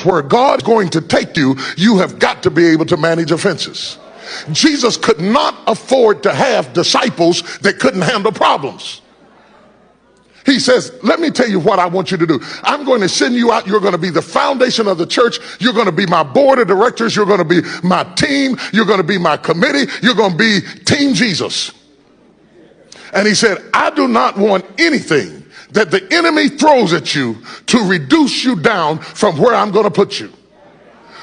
where God's going to take you, you have got to be able to manage offenses. Jesus could not afford to have disciples that couldn't handle problems. He says, let me tell you what I want you to do. I'm going to send you out. You're going to be the foundation of the church. You're going to be my board of directors. You're going to be my team. You're going to be my committee. You're going to be Team Jesus. And he said, I do not want anything that the enemy throws at you to reduce you down from where I'm going to put you.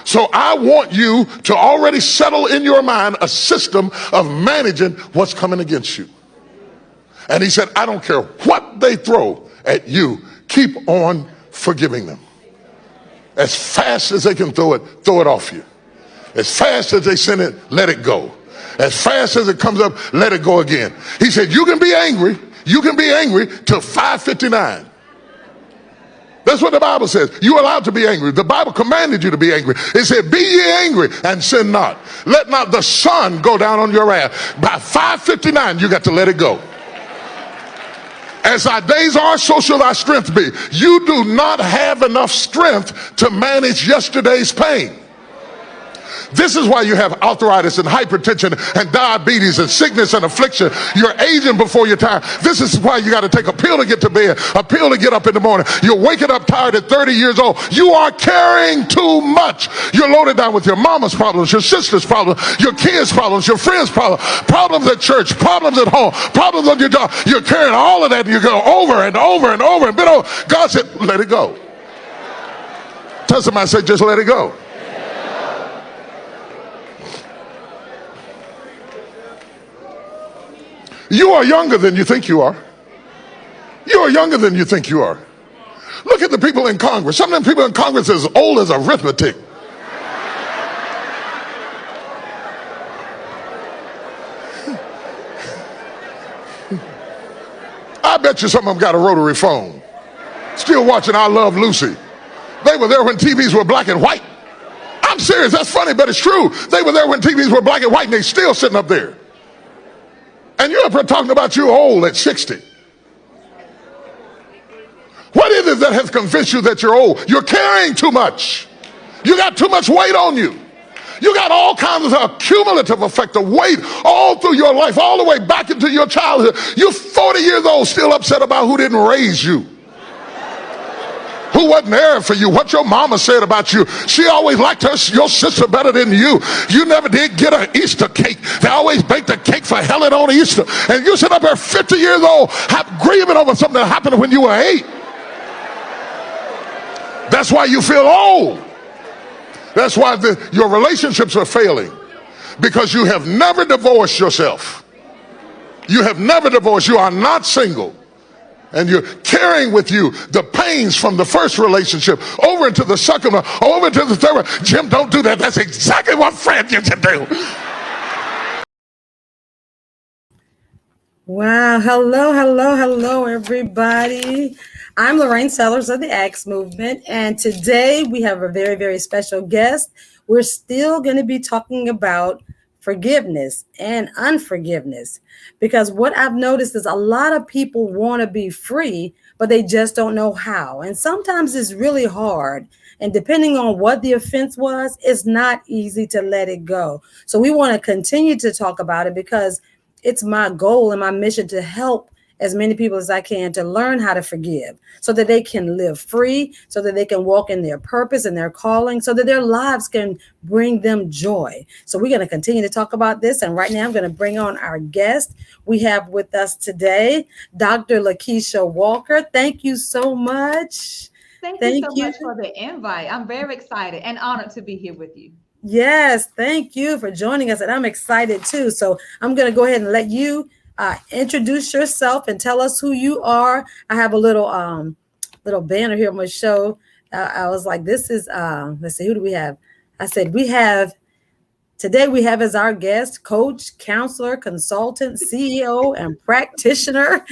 So I want you to already settle in your mind a system of managing what's coming against you. And he said, I don't care what they throw at you, keep on forgiving them. As fast as they can throw it off you. As fast as they send it, let it go. As fast as it comes up, let it go again. He said, you can be angry till 5:59. That's what the Bible says. You're allowed to be angry. The Bible commanded you to be angry. It said, be ye angry and sin not. Let not the sun go down on your wrath. By 5:59, you got to let it go. As thy days are, so shall thy strength be. You do not have enough strength to manage yesterday's pain. This is why you have arthritis and hypertension and diabetes and sickness and affliction. You're aging before your time. This is why you got to take a pill to get to bed, a pill to get up in the morning. You're waking up tired at 30 years old. You are carrying too much. You're loaded down with your mama's problems, your sister's problems, your kids' problems, your friends' problems, problems at church, problems at home, problems on your job. You're carrying all of that, and you go over and over and over and over. God said, let it go. Tell somebody, say, just let it go. You are younger than you think you are. You are younger than you think you are. Look at the people in Congress. Some of them people in Congress are as old as arithmetic. I bet you some of them got a rotary phone. Still watching I Love Lucy. They were there when TVs were black and white. I'm serious. That's funny, but it's true. They were there when TVs were black and white, and they're still sitting up there. And you're up here talking about you old at 60. What is it that has convinced you that you're old? You're carrying too much. You got too much weight on you. You got all kinds of cumulative effect of weight all through your life, all the way back into your childhood. You're 40 years old, still upset about who didn't raise you. Who wasn't there for you? What your mama said about you. She always liked your sister better than you. You never did get an Easter cake. They always baked a cake for Helen on Easter. And you sit up there 50 years old grieving over something that happened when you were 8. That's why you feel old. That's why your relationships are failing. Because you have never divorced yourself. You have never divorced. You are not single. And you're carrying with you the pains from the first relationship over into the second one, over into the third one. Jim, don't do that. That's exactly what Fred used to do. Wow. Hello, everybody. I'm Lorraine Sellers of the Acts Movement. And today we have a very, very special guest. We're still going to be talking about forgiveness and unforgiveness, because what I've noticed is a lot of people want to be free, but they just don't know how. And sometimes it's really hard. And depending on what the offense was, it's not easy to let it go. So we want to continue to talk about it, because it's my goal and my mission to help as many people as I can to learn how to forgive, so that they can live free, so that they can walk in their purpose and their calling, so that their lives can bring them joy. So we're going to continue to talk about this. And right now I'm going to bring on our guest. We have with us today, Dr. Lakeisha Walker. Thank you so much. Thank you so much for the invite. I'm very excited and honored to be here with you. Yes, thank you for joining us. And I'm excited too. So I'm going to go ahead and let you introduce yourself and tell us who you are. I have a little banner here on my show. I was like, this is, let's see, who do we have? I said, today we have as our guest, coach, counselor, consultant, CEO, and practitioner,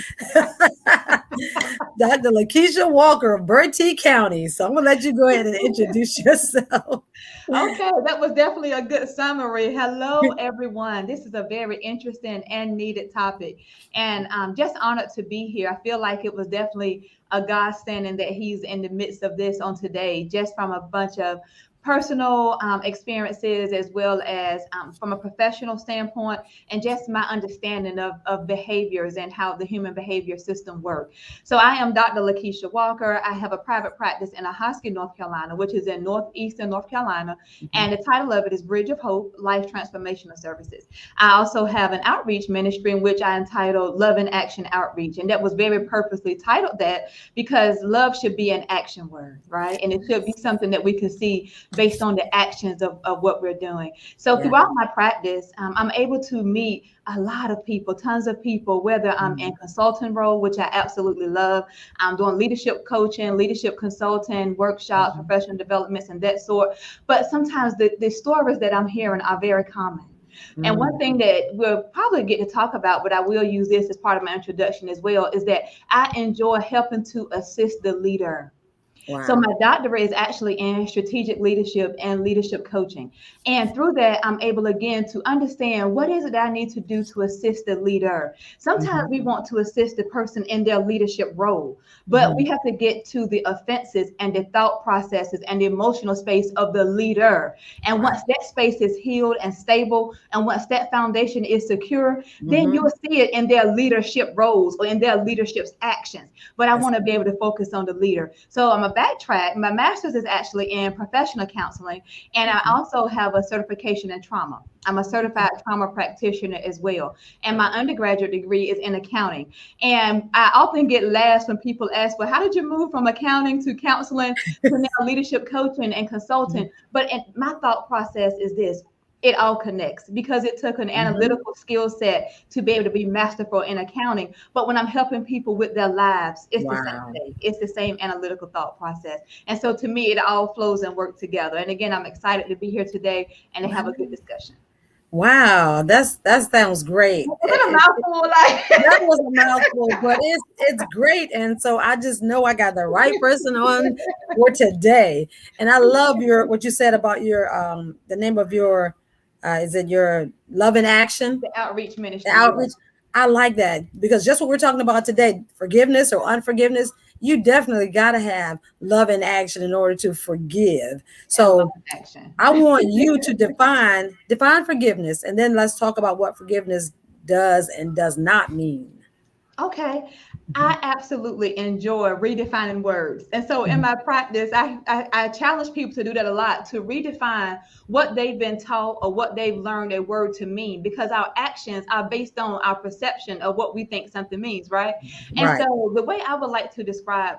Dr. Lakeisha Walker of Bertie County. So I'm going to let you go ahead and introduce yourself. Okay, that was definitely a good summary. Hello, everyone. This is a very interesting and needed topic. And I'm just honored to be here. I feel like it was definitely a God standing that he's in the midst of this on today, just from a bunch of personal experiences, as well as from a professional standpoint, and just my understanding of behaviors and how the human behavior system works. So I am Dr. Lakeisha Walker. I have a private practice in Ahoskie, North Carolina, which is in northeastern North Carolina. And the title of it is Bridge of Hope, Life Transformational Services. I also have an outreach ministry in which I entitled Love in Action Outreach. And that was very purposely titled that because love should be an action word, right? And it should be something that we can see based on the actions of what we're doing. So throughout my practice, I'm able to meet a lot of people, tons of people, whether I'm in consulting role, which I absolutely love. I'm doing leadership coaching, leadership consulting, workshops, professional developments, and that sort. But sometimes the stories that I'm hearing are very common. And one thing that we'll probably get to talk about, but I will use this as part of my introduction as well, is that I enjoy helping to assist the leader. Wow. So my doctorate is actually in strategic leadership and leadership coaching. And through that, I'm able again to understand what is it that I need to do to assist the leader. Sometimes we want to assist the person in their leadership role, but we have to get to the offenses and the thought processes and the emotional space of the leader. And once that space is healed and stable, and once that foundation is secure, then you'll see it in their leadership roles or in their leadership's actions. But I want to be able to focus on the leader. So I'm a backtrack. My master's is actually in professional counseling, and I also have a certification in trauma. I'm a certified trauma practitioner as well. And my undergraduate degree is in accounting. And I often get laughs when people ask, well, how did you move from accounting to counseling to now leadership coaching and consulting? But my thought process is this. It all connects because it took an analytical skill set to be able to be masterful in accounting. But when I'm helping people with their lives, it's the same thing. It's the same analytical thought process. And so to me, it all flows and works together. And again, I'm excited to be here today and to have a good discussion. Wow, that sounds great. Was it a mouthful? That was a mouthful, but it's great. And so I just know I got the right person on for today. And I love what you said about your the name of your is it your Love in Action? The outreach ministry. The outreach. I like that because just what we're talking about today, forgiveness or unforgiveness, you definitely got to have love in action in order to forgive. So I want you to define forgiveness, and then let's talk about what forgiveness does and does not mean. Okay. I absolutely enjoy redefining words. And so in my practice, I challenge people to do that a lot, to redefine what they've been taught or what they've learned a word to mean, because our actions are based on our perception of what we think something means, right? And so the way I would like to describe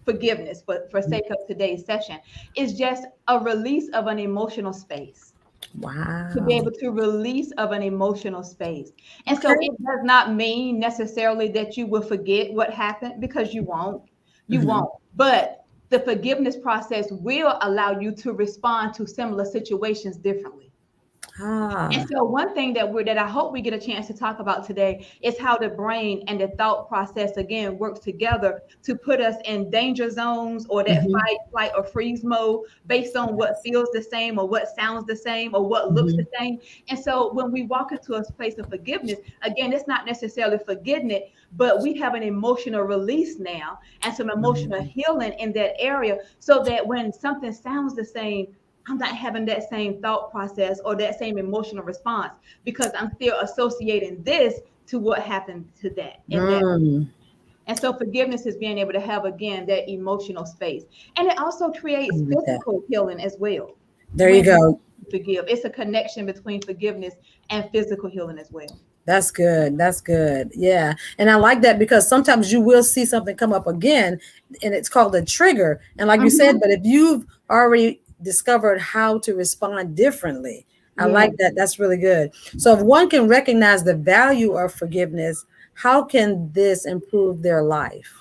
forgiveness for sake of today's session is just a release of an emotional space. Wow. To be able to release of an emotional space. And so it does not mean necessarily that you will forget what happened, because you won't. You won't. But the forgiveness process will allow you to respond to similar situations differently. And so one thing that I hope we get a chance to talk about today is how the brain and the thought process again works together to put us in danger zones or that fight, flight, or freeze mode based on what feels the same or what sounds the same or what looks the same. And so when we walk into a place of forgiveness, again, it's not necessarily forgetting it, but we have an emotional release now and some emotional healing in that area, so that when something sounds the same, I'm not having that same thought process or that same emotional response, because I'm still associating this to what happened to that. And so forgiveness is being able to have, again, that emotional space. And it also creates physical healing as well. There you go. Forgive. It's a connection between forgiveness and physical healing as well. That's good. That's good. Yeah. And I like that because sometimes you will see something come up again and it's called a trigger. And like you said, but if you've already discovered how to respond differently, I like that. That's really good. So if one can recognize the value of forgiveness, how can this improve their life?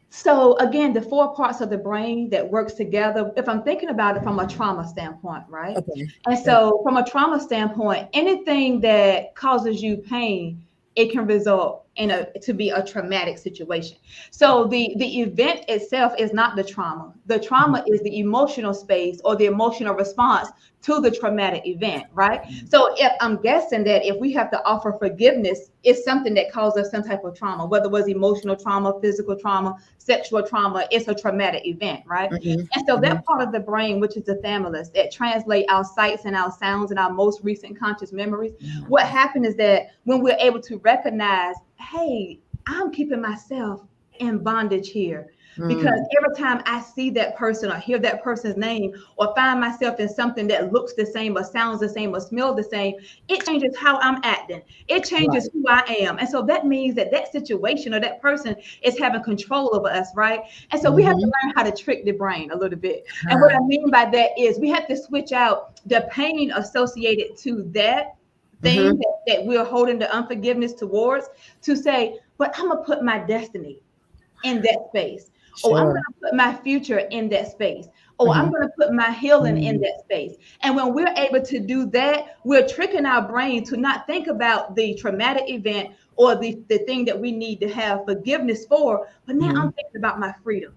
So again, the 4 parts of the brain that works together, if I'm thinking about it from a trauma standpoint, right? Okay. And so from a trauma standpoint, anything that causes you pain, it can result to be a traumatic situation. So the event itself is not the trauma. The trauma is the emotional space or the emotional response to the traumatic event, right? So if I'm guessing that if we have to offer forgiveness, it's something that caused us some type of trauma, whether it was emotional trauma, physical trauma, sexual trauma, it's a traumatic event, right? And so that part of the brain, which is the thalamus, that translate our sights and our sounds and our most recent conscious memories, what happened is that when we're able to recognize, hey, I'm keeping myself in bondage here. Because every time I see that person or hear that person's name or find myself in something that looks the same or sounds the same or smells the same, it changes how I'm acting. It changes who I am. And so that means that that situation or that person is having control over us, right? And so we have to learn how to trick the brain a little bit. And what I mean by that is we have to switch out the pain associated to that thing that we're holding the unforgiveness towards to say, but I'm going to put my destiny in that space. Sure. I'm going to put my future in that space. I'm going to put my healing in that space. And when we're able to do that, we're tricking our brain to not think about the traumatic event or the thing that we need to have forgiveness for. But now I'm thinking about my freedom.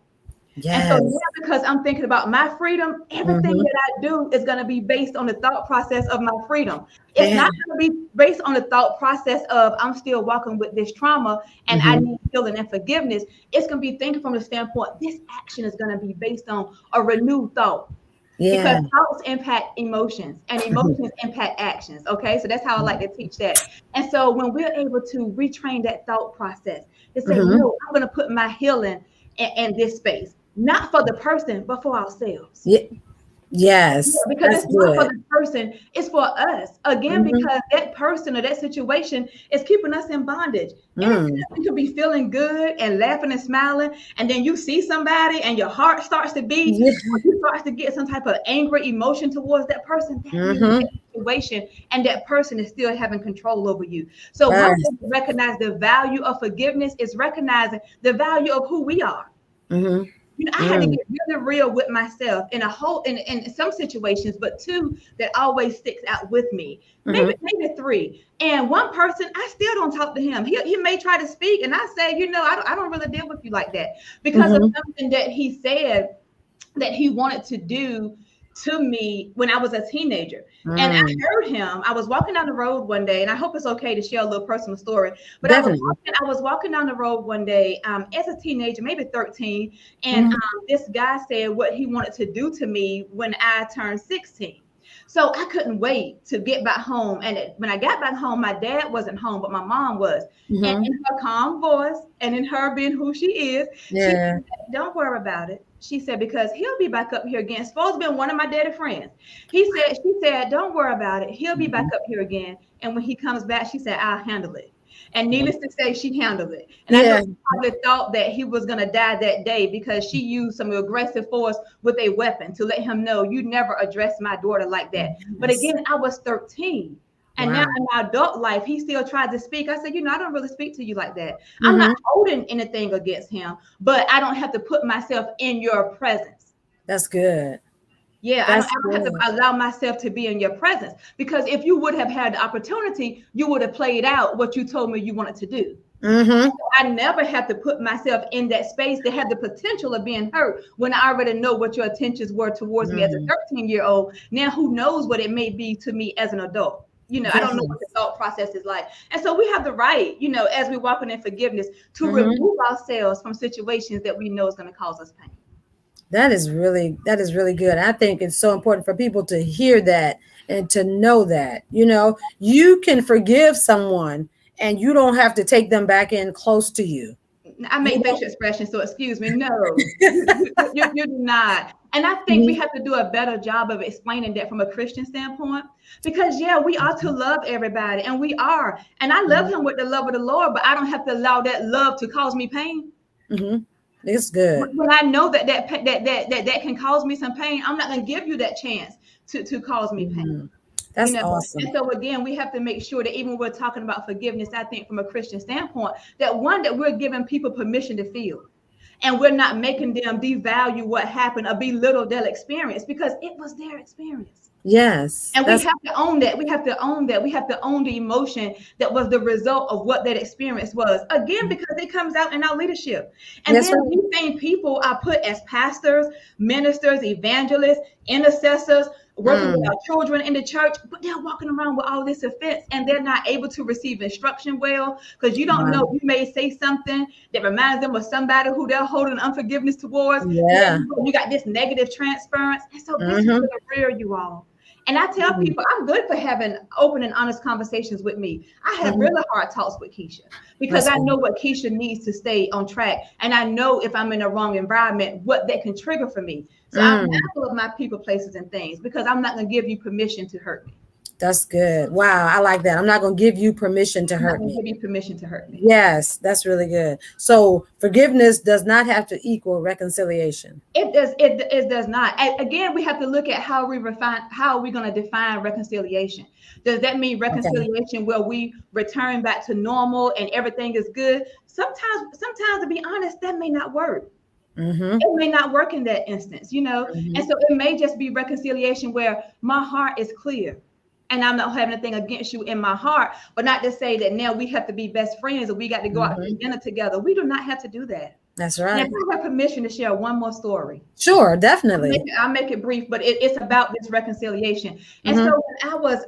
Yes. And so now because I'm thinking about my freedom, everything that I do is going to be based on the thought process of my freedom. It's not going to be based on the thought process of I'm still walking with this trauma and I need healing and forgiveness. It's going to be thinking from the standpoint, this action is going to be based on a renewed thought. Because thoughts impact emotions and emotions impact actions. Okay, so that's how I like to teach that. And so when we're able to retrain that thought process, to say, no, I'm going to put my healing in this space. Not for the person, but for ourselves. Yes. Because it's not for the person, it's for us. Again, because that person or that situation is keeping us in bondage. And we could be feeling good and laughing and smiling, and then you see somebody and your heart starts to beat, or you start to get some type of angry emotion towards that person. That situation, and that person is still having control over you. So once we recognize the value of forgiveness, is recognizing the value of who we are. You know, I had to get really real with myself in some situations, but two that always sticks out with me, maybe three. And one person, I still don't talk to him. He may try to speak, and I say, you know, I don't really deal with you like that because of something that he said that he wanted to do to me when I was a teenager. And I heard him. I was walking down the road one day, and I hope it's okay to share a little personal story. But I was walking down the road one day as a teenager, maybe 13, and this guy said what he wanted to do to me when I turned 16. So I couldn't wait to get back home. And when I got back home, my dad wasn't home, but my mom was. And in her calm voice and in her being who she is, she said, don't worry about it. She said, because he'll be back up here again. It's supposed to be one of my daddy friends. She said, don't worry about it. He'll be back up here again. And when he comes back, she said, I'll handle it. And needless to say, she handled it. And I know she probably thought that he was going to die that day because she used some aggressive force with a weapon to let him know, you never addressed my daughter like that. But again, I was 13. And now in my adult life, he still tried to speak. I said, you know, I don't really speak to you like that. I'm not holding anything against him, but I don't have to put myself in your presence. That's good. Yeah, I don't have to allow myself to be in your presence, because if you would have had the opportunity, you would have played out what you told me you wanted to do. So I never have to put myself in that space to have the potential of being hurt when I already know what your intentions were towards me as a 13-year-old. Now, who knows what it may be to me as an adult? You know, I don't know what the thought process is like. And so we have the right, you know, as we're walking in forgiveness, to remove ourselves from situations that we know is going to cause us pain. That is really good. I think it's so important for people to hear that and to know that, you know, you can forgive someone and you don't have to take them back in close to you. I make facial expressions, so excuse me. No, you do not. And I think we have to do a better job of explaining that from a Christian standpoint, because we are to love everybody, and we are. And I love him with the love of the Lord, but I don't have to allow that love to cause me pain. It's good. When I know that can cause me some pain, I'm not going to give you that chance to cause me pain. That's awesome. And so again, we have to make sure that even when we're talking about forgiveness, I think from a Christian standpoint, that we're giving people permission to feel. And we're not making them devalue what happened or belittle their experience because it was their experience. Yes. And we have to own that. We have to own that. We have to own the emotion that was the result of what that experience was. Again, because it comes out in our leadership. And then these same people are put as pastors, ministers, evangelists, intercessors, working with our children in the church, but they're walking around with all this offense and they're not able to receive instruction well because you don't know. You may say something that reminds them of somebody who they're holding unforgiveness towards. Yeah. You got this negative transference. And so this is the real, you all. And I tell people I'm good for having open and honest conversations with me. I have really hard talks with Keisha because I know what Keisha needs to stay on track. And I know if I'm in the wrong environment, what that can trigger for me. So I'm mindful of my people, places, and things because I'm not going to give you permission to hurt me. That's good. Wow. I like that. I'm not going to give you permission to hurt me. Give you permission to hurt me. Yes, that's really good. So forgiveness does not have to equal reconciliation. It does. It does not. And again, we have to look at how we refine, how are we going to define reconciliation? Does that mean reconciliation where we return back to normal and everything is good? Sometimes to be honest, that may not work. It may not work in that instance, you know? And so it may just be reconciliation where my heart is clear. And I'm not having anything against you in my heart, but not to say that now we have to be best friends or we got to go out to dinner together. We do not have to do that. That's right. And if I have permission to share one more story. Sure, definitely. I'll make it brief, but it's about this reconciliation. And so when I was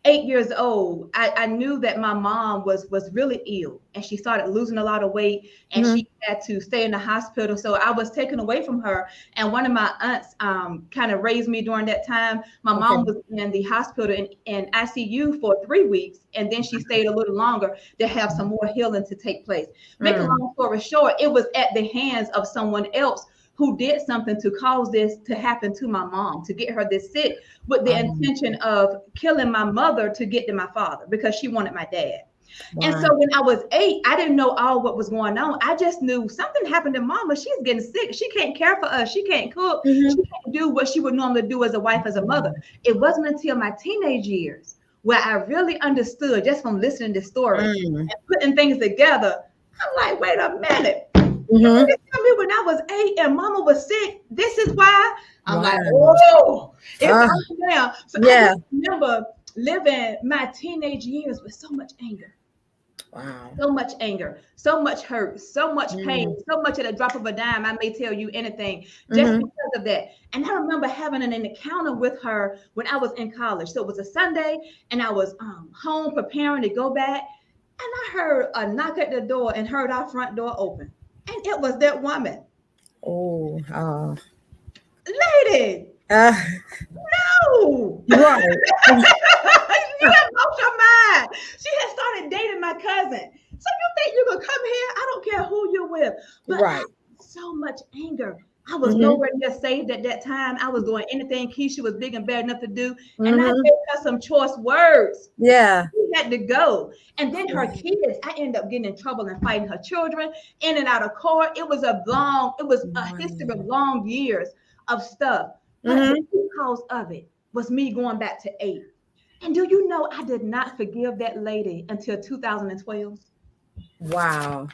8 years old, I knew that my mom was really ill and she started losing a lot of weight and she had to stay in the hospital. So I was taken away from her. And one of my aunts kind of raised me during that time. My mom was in the hospital in ICU for 3 weeks. And then she stayed a little longer to have some more healing to take place. Make a long story short, it was at the hands of someone else who did something to cause this to happen to my mom, to get her this sick with the intention of killing my mother to get to my father because she wanted my dad. And so when I was 8, I didn't know all what was going on. I just knew something happened to mama. She's getting sick. She can't care for us. She can't cook. She can't do what she would normally do as a wife, as a mother. It wasn't until my teenage years where I really understood just from listening to stories and putting things together. I'm like, wait a minute. You tell me when I was 8 and mama was sick, this is why? I'm like, whoa, it's all down. So I just remember living my teenage years with so much anger. Wow. So much anger, so much hurt, so much pain, so much at a drop of a dime. I may tell you anything just because of that. And I remember having an encounter with her when I was in college. So it was a Sunday and I was home preparing to go back. And I heard a knock at the door and heard our front door open. And it was that woman. Oh, lady. No. Right. You have lost your mind. She had started dating my cousin. So you think you're going to come here? I don't care who you're with. But so much anger. I was nowhere near saved at that time. I was doing anything Keisha was big and bad enough to do. And I gave her some choice words. Yeah. She had to go. And then her kids, I ended up getting in trouble and fighting her children in and out of court. It was a history of long years of stuff. But the cause of it was me going back to 8. And do you know I did not forgive that lady until 2012? Wow.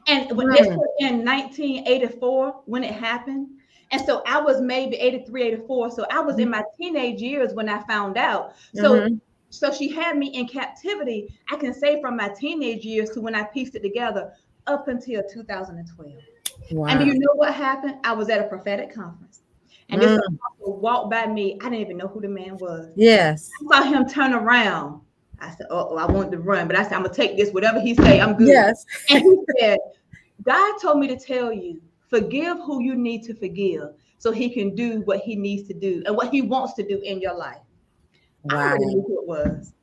And when this was in 1984 when it happened. And so I was maybe 83, 84. So I was in my teenage years when I found out. So she had me in captivity, I can say from my teenage years to when I pieced it together up until 2012. Wow. And do you know what happened? I was at a prophetic conference. And this apostle walked by me. I didn't even know who the man was. Yes. I saw him turn around. I said, oh, I wanted to run, but I said, I'm going to take this. Whatever he say, I'm good. Yes. And he said, God told me to tell you, forgive who you need to forgive so he can do what he needs to do and what he wants to do in your life. Wow. I already knew who it was.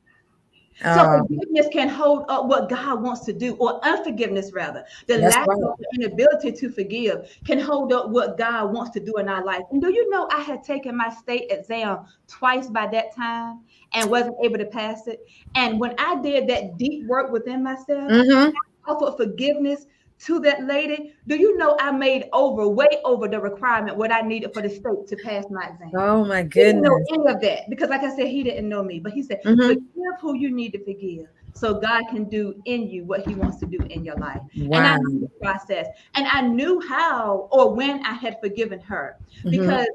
So forgiveness can hold up what God wants to do, or unforgiveness rather. The lack of the inability to forgive can hold up what God wants to do in our life. And do you know I had taken my state exam twice by that time and wasn't able to pass it? And when I did that deep work within myself, I offered forgiveness to that lady. Do you know I made way over the requirement what I needed for the state to pass my exam? Oh my goodness. He didn't know any of that because like I said, he didn't know me, but he said, forgive who you need to forgive so God can do in you what he wants to do in your life. And I Wow. knew the process, and I knew how or when I had forgiven her, Mhm. because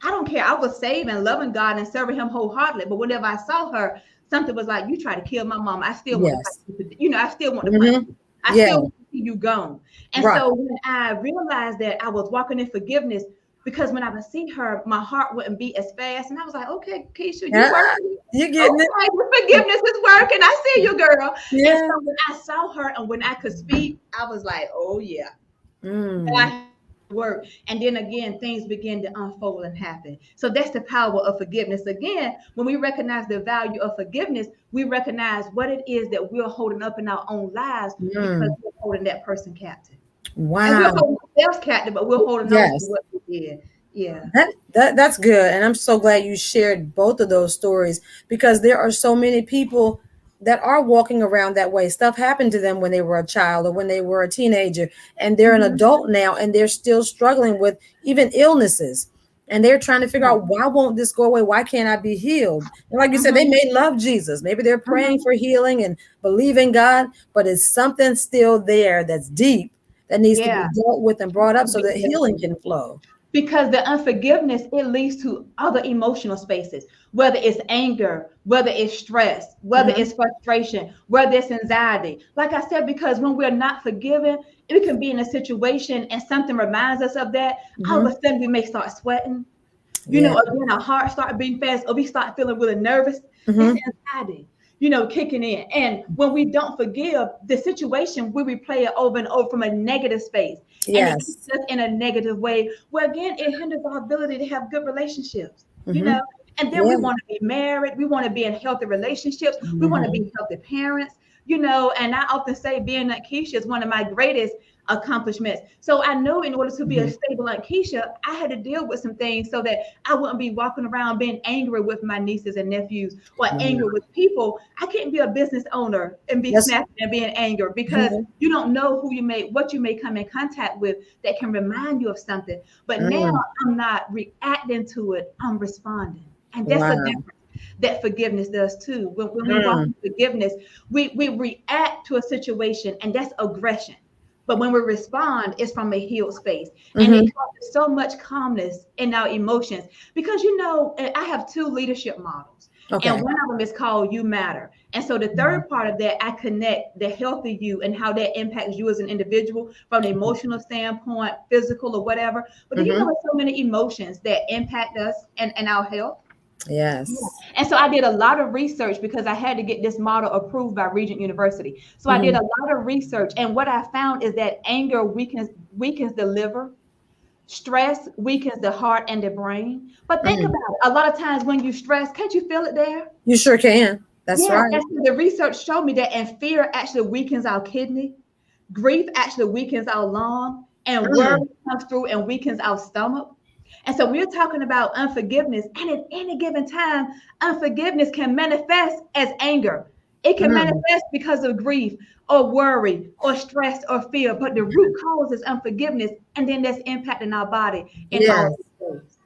I don't care. I was saved and loving God and serving him wholeheartedly. But whenever I saw her, something was like, you try to kill my mom. I still want to Yes. fight you. I still want to punish Mhm. you. I Yeah. still want to see you gone. And Right. so when I realized that I was walking in forgiveness, because when I would see her, my heart wouldn't beat as fast. And I was like, okay, Keisha, you Ah, working. you getting it? Okay, the forgiveness is working. I see you, girl. And Yeah. so when I saw her and when I could speak, I was like, oh yeah. Mm. God work. And then again, things begin to unfold and happen. So that's the power of forgiveness. Again, when we recognize the value of forgiveness, we recognize what it is that we're holding up in our own lives, because Mm. we're holding that person captive. And we're Wow. holding ourselves captive, but we're holding on to Yes. what we did. Yeah. That's good, and I'm so glad you shared both of those stories, because there are so many people that are walking around that way. Stuff happened to them when they were a child or when they were a teenager, and they're an Mhm. adult now, and they're still struggling with even illnesses, and they're trying to figure Yeah. out, why won't this go away? Why can't I be healed? And like you said, they Mhm. may love Jesus, maybe they're praying Mhm. for healing and believing God, but it's something still there that's deep, that needs to be Yeah. dealt with and brought up so that Forgiveness. healing can flow. Because the unforgiveness, it leads to other emotional spaces, whether it's anger, whether it's stress, whether Mhm. it's frustration, whether it's anxiety. Like I said, because when we're not forgiven, we can be in a situation and something reminds us of that. All of Mhm. a sudden we may start sweating, Yeah. again, our heart start beating fast, or we start feeling really nervous. That's Mhm. anxiety, kicking in. And when we don't forgive, the situation, we replay it over and over from a negative space. And it keeps Yes. us in a negative way, where again, it hinders our ability to have good relationships, you know. Mhm. And then we Yeah. want to be married, we want to be in healthy relationships, we want to Mhm. be healthy parents, and I often say being like Keisha is one of my greatest accomplishments. So I know in order to be a Mhm. stable like Keisha, I had to deal with some things so that I wouldn't be walking around being angry with my nieces and nephews, or angry Wow. with people. I can't be a business owner and be That's snapping and being angry, because mhm. you don't know what you may come in contact with that can remind you of something. But now Mm. I'm not reacting to it, I'm responding. And that's a Wow. difference that forgiveness does too. When we walk Mm. in forgiveness, we react to a situation, and that's aggression. But when we respond, it's from a healed space. And it Mhm. causes so much calmness in our emotions. Because, I have two leadership models, and Okay. one of them is called You Matter. And so the Mhm. third part of that, I connect the healthy you and how that impacts you as an individual from an emotional standpoint, physical or whatever. But do you know Mhm. there's so many emotions that impact us and our health? Yeah. Yes. And so I did a lot of research, because I had to get this model approved by Regent University. So I did Mhm. a lot of research, and what I found is that anger weakens the liver, stress weakens the heart and the brain. But think about Mm. it. A lot of times when you stress, can't you feel it there? You sure can. That's Yeah. right. And so the research showed me that, and fear actually weakens our kidney, grief actually weakens our lung, and worry Mm. comes through and weakens our stomach. And so we're talking about unforgiveness. And at any given time, unforgiveness can manifest as anger. It can Mm. manifest because of grief or worry or stress or fear. But the root cause is unforgiveness. And then that's impacting our body in all Yes. these ways.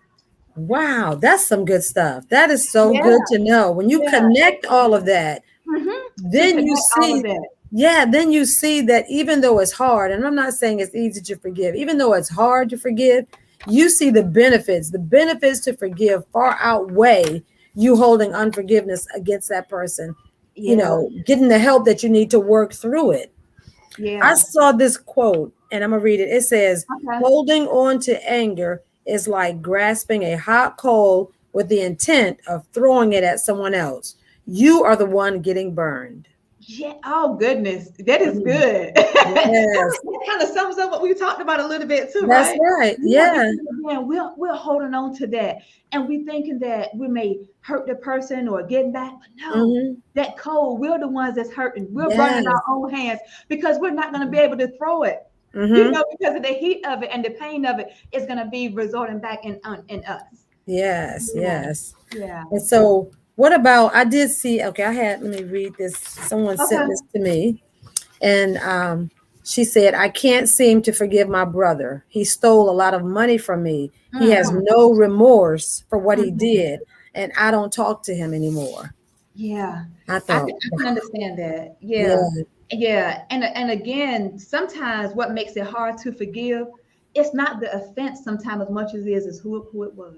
Wow, that's some good stuff. That is so Yeah, good to know. When you yeah. connect all of that, To then you connect all of see, that. yeah, then you see that even though it's hard, and I'm not saying it's easy to forgive, even though it's hard to forgive, you see the benefits. The benefits to forgive far outweigh you holding unforgiveness against that person, Yeah, getting the help that you need to work through it. I yeah. saw this quote, and I'm gonna read it. It says, Okay. holding on to anger is like grasping a hot coal with the intent of throwing it at someone else. You are the one getting burned. Yeah. Oh goodness, that is Mm. good. Yes, That kind of sums up what we talked about a little bit too, that's right? right. Yeah, Yeah. because again, we're holding on to that, and we thinking that we may hurt the person or get back, but no, Hmm. that cold, we're the ones that's hurting. We're burning Yes. our own hands, because we're not going to be able to throw it. Hmm. Because of the heat of it and the pain of it, it's going to be resorting back in us. Yes. Yeah, Yes. yeah. And so, what about? I did see. Okay, let me read this. Someone sent Okay. this to me. And she said, I can't seem to forgive my brother. He stole a lot of money from me. He has Mm-hmm. no remorse for what he Mm-hmm. did, and I don't talk to him anymore. Yeah, I I thought, can, I can understand that. Yeah, yeah. yeah, and again, sometimes what makes it hard to forgive, it's not the offense sometimes as much as it is who it was.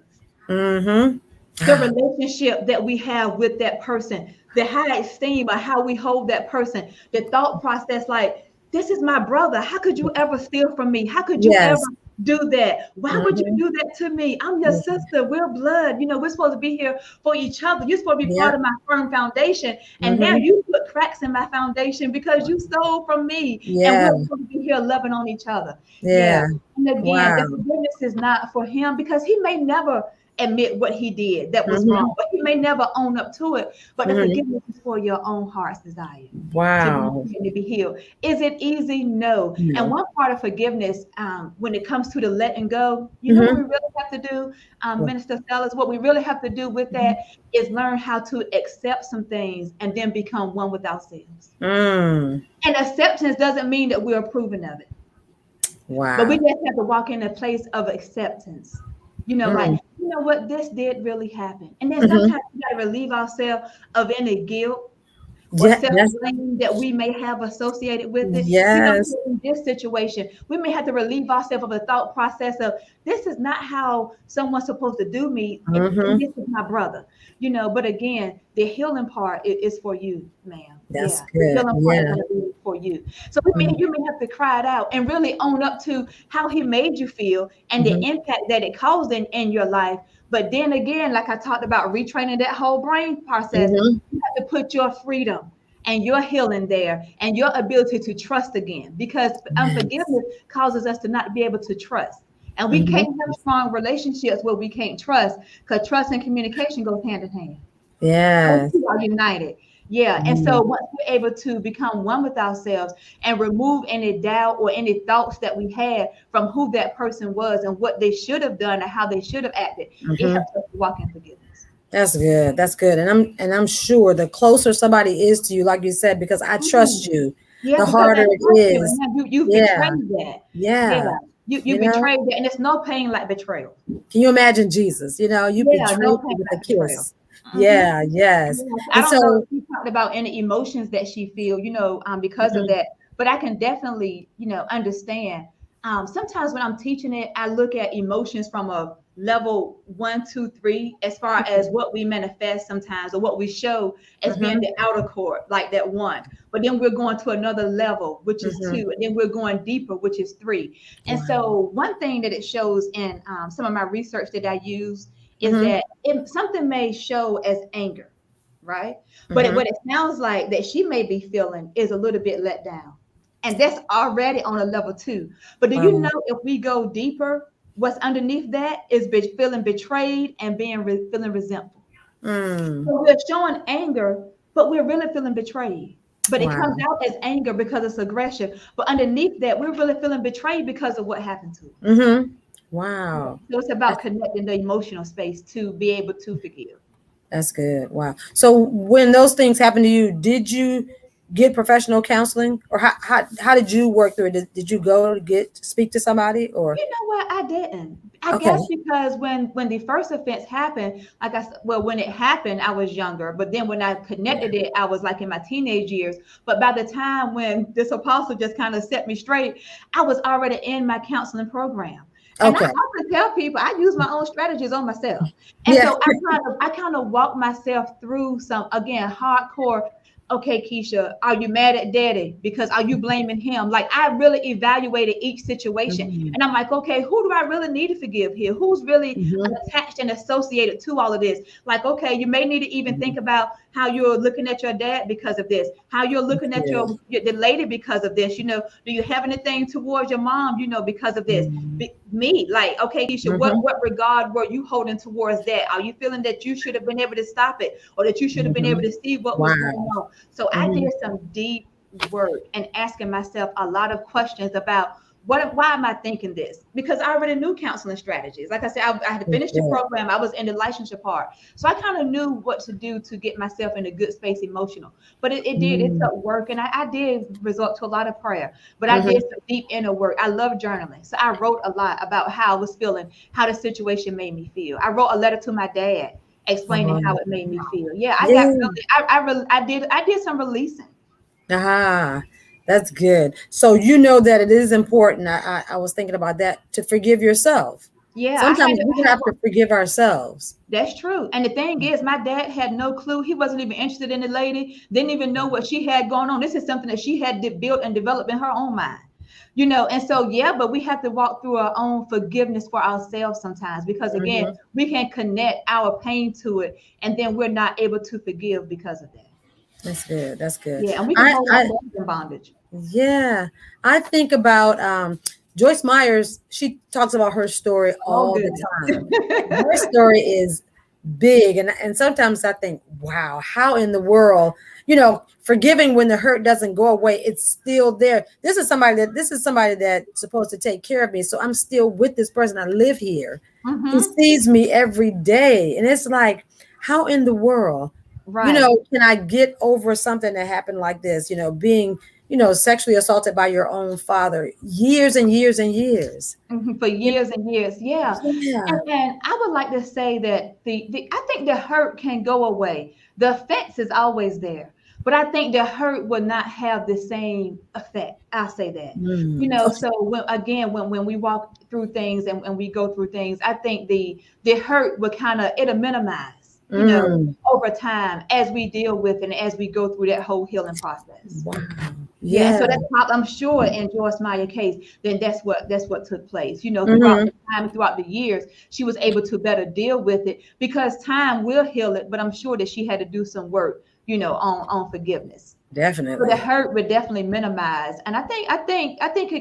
Mm-hmm. The relationship that we have with that person, the high esteem of how we hold that person, the thought process like, this is my brother. How could you ever steal from me? How could you ever Yes. do that? Why would you Mm-hmm. do that to me? I'm your sister. We're blood. We're supposed to be here for each other. You're supposed to be part Yep. of my firm foundation. And now Mm-hmm. you put cracks in my foundation because you stole from me. And Yeah. we're supposed to be here loving on each other. Yeah. Yeah. And again, the Wow. forgiveness is not for him because he may never admit what he did that was wrong, Mm-hmm. but he may never own up to it. But the Mm-hmm. forgiveness is for your own heart's desire Wow. to be healed. Is it easy? No. And No. one part of forgiveness, when it comes to the letting go, you know what we Mm-hmm. really have to do, Minister Sellers? What we really have to do with that is learn how to accept some things and then become one with ourselves. Mm. And acceptance doesn't mean that we're approving of it. But we Wow. just have to walk in a place of acceptance. Like, Mm. you know what, this did really happen. And then Mm-hmm. sometimes we got to relieve ourselves of any guilt or Yeah. That's self-blame that we may have associated with it. yes. In this situation, we may have to relieve ourselves of the thought process of this is not how someone's supposed to do me, and Mm-hmm. this is my brother. But again, the healing part is for you, ma'am. That's Yeah, the good. healing part is Yeah. going to be for you. So you may have to cry it out and really own up to how he made you feel and the Mm-hmm. impact that it caused in your life. But then again, like I talked about retraining that whole brain process, Mm-hmm. you have to put your freedom and your healing there and your ability to trust again because Yes. unforgiveness causes us to not be able to trust. And we Mm-hmm. can't have strong relationships where we can't trust because trust and communication goes hand in hand. Those Yes. two are united. Yeah. And so Mm. once we're able to become one with ourselves and remove any doubt or any thoughts that we had from who that person was and what they should have done and how they should have acted, it Mm-hmm. helps us to walk in forgiveness. That's good. That's good. And I'm sure the closer somebody is to you, like you said, because I trust Mhm. you, Yeah, the because harder they it trust you, and is. now you've Yeah. betrayed that. Yeah, Yeah. you You know, betrayed that, and it's no pain like betrayal. can you imagine Jesus? You Yeah, betrayed no me pain with a like betrayal. kiss. Hmm. Yeah. Yes. Yes. I And don't know so, if you talked about any emotions that she feel, because of mhm, that, but I can definitely, understand. Sometimes when I'm teaching it, I look at emotions from a level 1, 2, 3, as far as what we manifest sometimes or what we show as being mhm, the outer court, like that one. But then we're going to another level, which is mhm. two, and then we're going deeper, which is three. And Wow. so, one thing that it shows in some of my research that I use is Mhm, that something may show as anger, right? But mhm. what it sounds like that she may be feeling is a little bit let down. And that's already on a level 2. But do you Wow. know if we go deeper, what's underneath that is feeling betrayed and feeling resentful. Mm. So we're showing anger, but we're really feeling betrayed. But it comes Wow. out as anger because it's aggression. But underneath that, we're really feeling betrayed because of what happened to us. Mhm. Yeah. Wow. So it's about That's connecting the emotional space to be able to forgive. that's good. Wow. So when those things happened to you, did you get professional counseling, or how did you work through it? Did you go to speak to somebody, or You know what? I didn't. I okay? guess because when the first offense happened, like I said, well, when it happened, I was younger. But then when I Yeah. connected it, I was like in my teenage years. But by the time when this apostle just kind of set me straight, I was already in my counseling program. And I Okay. often tell people I use my own strategies on myself. And Yeah. so I kind of walk myself through some again hardcore. Okay, Keisha, are you mad at daddy? Because are you blaming him? Like I really evaluated each situation. Mhm, And I'm like, okay, who do I really need to forgive here? Who's really mhm, attached and associated to all of this? Like, okay, you may need to even mhm. think about how you're looking at your dad because of this, how you're That's looking at good. the lady because of this. Do you have anything towards your mom, because of this? Mhm, Me, like, okay, Keisha, what mhm, what regard were you holding towards that? Are you feeling that you should have been able to stop it or that you should have been able mhm. to see what was going Wow. on? So I Mhm, did some deep work and asking myself a lot of questions about why am I thinking this? Because I already knew counseling strategies. Like I said, I had that's finished the good. program. I was in the licensure part. So I kind of knew what to do to get myself in a good space emotional. But it Mm, took work and I did resort to a lot of prayer. But I did mhm, some deep inner work. I love journaling. So I wrote a lot about how I was feeling, how the situation made me feel. I wrote a letter to my dad explaining how it made me feel. Yeah, I got Yeah. really, I did some releasing. Ah, that's good. So you know that it is important. I was thinking about that, to forgive yourself. Yeah, Sometimes we I had have to forgive ourselves. That's true. And the thing is, my dad had no clue. He wasn't even interested in the lady, didn't even know what she had going on. This is something that she had built and developed in her own mind. And so, yeah, but we have to walk through our own forgiveness for ourselves sometimes, because again, Mhm. we can connect our pain to it, and then we're not able to forgive because of that. That's good. That's good. Yeah, and we can I, hold I, ourselves in bondage. yeah, I think about Joyce Myers. She talks about her story Oh, all the goodness. time. Her story is big, and sometimes I think, wow, how in the world, forgiving when the hurt doesn't go away, it's still there. This is somebody that's supposed to take care of me, so I'm still with this person. I live here. He Mm-hmm. sees me every day, and it's like, how in the world, Right. can I get over something that happened like this? Being sexually assaulted by your own father, years and years and years. Mhm, for You years and years. Yeah. Yeah. And I would like to say that the I think the hurt can go away. The offense is always there. But I think the hurt will not have the same effect. I'll say that. Okay. So when we walk through things and we go through things, I think the hurt will it'll minimize, Mm. over time as we deal with and as we go through that whole healing process. Wow. Yeah, and Yeah. so I'm sure in Joyce Meyer case, then that's what took place. Throughout Hmm. the time, throughout the years, she was able to better deal with it because time will heal it. But I'm sure that she had to do some work, on forgiveness. So the Definitely. hurt would definitely minimize, and I think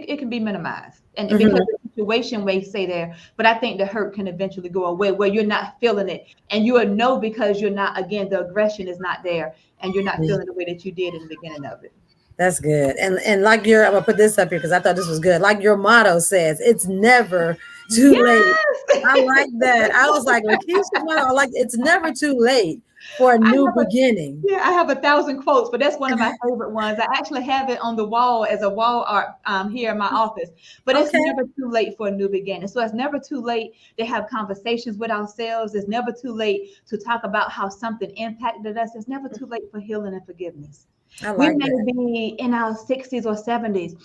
it can be minimized, and because Hmm. the situation may stay there, but I think the hurt can eventually go away where you're not feeling it, and you will know because you're not again the aggression is not there, and you're not feeling the way that you did in the beginning of it. That's good. And like I'm gonna put this up here because I thought this was good. Like your motto says, it's never too late. Yes. I like that. I was like, Lakeisha motto, I like it's never too late for a I new have a beginning. Yeah, I have 1,000 quotes, but that's one of my favorite ones. I actually have it on the wall as a wall art here in my office. But it's Okay. never too late for a new beginning. So it's never too late to have conversations with ourselves. It's never too late to talk about how something impacted us. It's never too late for healing and forgiveness. I We like may that. be in our 60s or 70s.